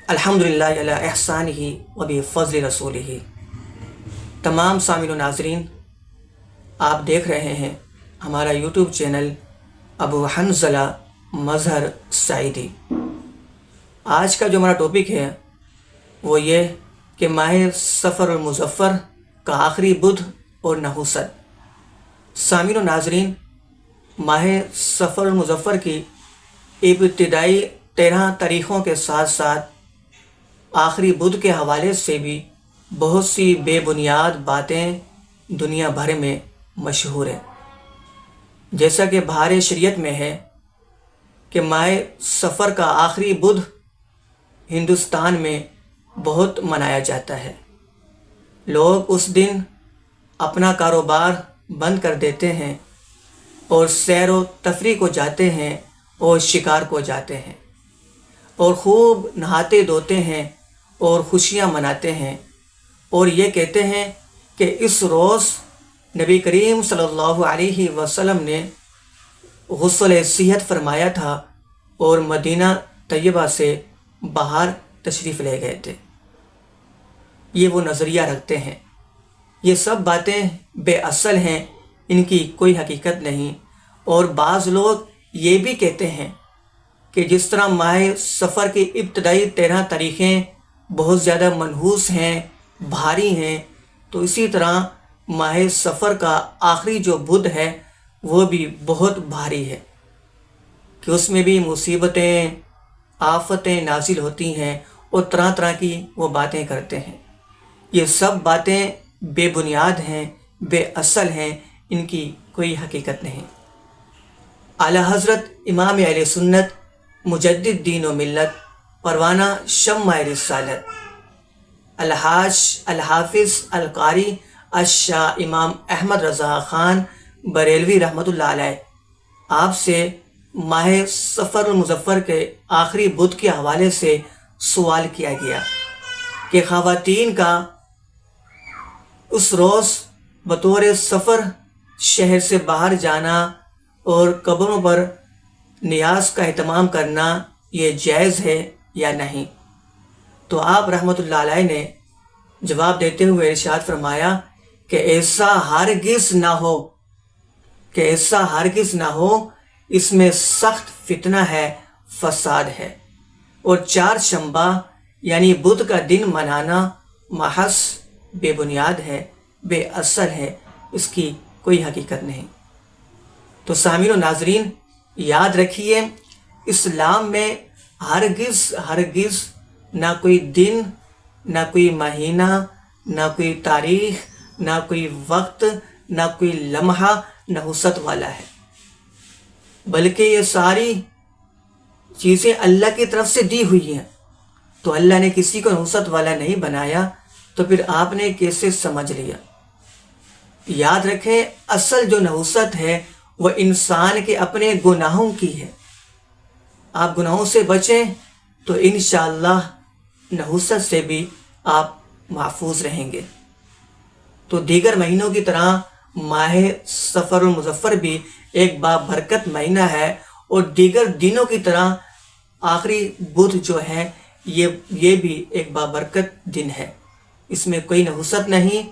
الحمدللہ علی احسانہ و بفضل رسولہ۔ تمام سامعین و ناظرین، آپ دیکھ رہے ہیں ہمارا یوٹیوب چینل ابو حنظلہ مظہر سعیدی۔ آج کا جو ہمارا ٹاپک ہے وہ یہ کہ ماہ صفر المظفر کا آخری بدھ اور نحوست۔ سامعین و ناظرین، ماہ صفر المظفر کی ابتدائی 13 تاریخوں کے ساتھ ساتھ آخری بدھ کے حوالے سے بھی بہت سی بے بنیاد باتیں دنیا بھر میں مشہور ہیں۔ جیسا کہ بہار شریعت میں ہے کہ ماہ صفر کا آخری بدھ ہندوستان میں بہت منایا جاتا ہے۔ لوگ اس دن اپنا کاروبار بند کر دیتے ہیں اور سیر و تفریح کو جاتے ہیں اور شکار کو جاتے ہیں اور خوب نہاتے دھوتے ہیں اور خوشیاں مناتے ہیں اور یہ کہتے ہیں کہ اس روز نبی کریم صلی اللہ علیہ وسلم نے غسل صحت فرمایا تھا اور مدینہ طیبہ سے باہر تشریف لے گئے تھے۔ یہ وہ نظریہ رکھتے ہیں۔ یہ سب باتیں بے اصل ہیں، ان کی کوئی حقیقت نہیں۔ اور بعض لوگ یہ بھی کہتے ہیں کہ جس طرح ماہ صفر کی ابتدائی 13 تاریخیں بہت زیادہ منحوس ہیں، بھاری ہیں، تو اسی طرح ماہ صفر کا آخری جو بدھ ہے وہ بھی بہت بھاری ہے، کہ اس میں بھی مصیبتیں، آفتیں نازل ہوتی ہیں اور طرح طرح کی وہ باتیں کرتے ہیں۔ یہ سب باتیں بے بنیاد ہیں، بے اصل ہیں، ان کی کوئی حقیقت نہیں۔ اعلیٰ حضرت امام اہل سنت مجدد دین و ملت پروانہ شمع رسالت الحاج الحافظ القاری الشاہ امام احمد رضا خان بریلوی رحمۃ اللہ علیہ، آپ سے ماہ صفر المظفر کے آخری بدھ کے حوالے سے سوال کیا گیا کہ خواتین کا اس روز بطور سفر شہر سے باہر جانا اور قبروں پر نیاز کا اہتمام کرنا یہ جائز ہے یا نہیں؟ تو آپ رحمۃ اللہ علیہ نے جواب دیتے ہوئے ارشاد فرمایا کہ ایسا ہرگز نہ ہو، کہ ایسا ہرگز نہ ہو، اس میں سخت فتنہ ہے، فساد ہے، اور 4 شنبہ یعنی بدھ کا دن منانا محض بے بنیاد ہے، بے اصل ہے، اس کی کوئی حقیقت نہیں۔ تو سامعین و ناظرین، یاد رکھیے، اسلام میں ہرگز نہ کوئی دن، نہ کوئی مہینہ، نہ کوئی تاریخ، نہ کوئی وقت، نہ کوئی لمحہ نحوست والا ہے، بلکہ یہ ساری چیزیں اللہ کی طرف سے دی ہوئی ہیں۔ تو اللہ نے کسی کو نحوست والا نہیں بنایا، تو پھر آپ نے کیسے سمجھ لیا؟ یاد رکھیں، اصل جو نحوست ہے وہ انسان کے اپنے گناہوں کی ہے۔ آپ گناہوں سے بچیں تو انشاءاللہ نحوست سے بھی آپ محفوظ رہیں گے۔ تو دیگر مہینوں کی طرح ماہ صفر المظفر بھی ایک بابرکت مہینہ ہے، اور دیگر دنوں کی طرح آخری بدھ جو ہے یہ بھی ایک بابرکت دن ہے، اس میں کوئی نحوست نہیں۔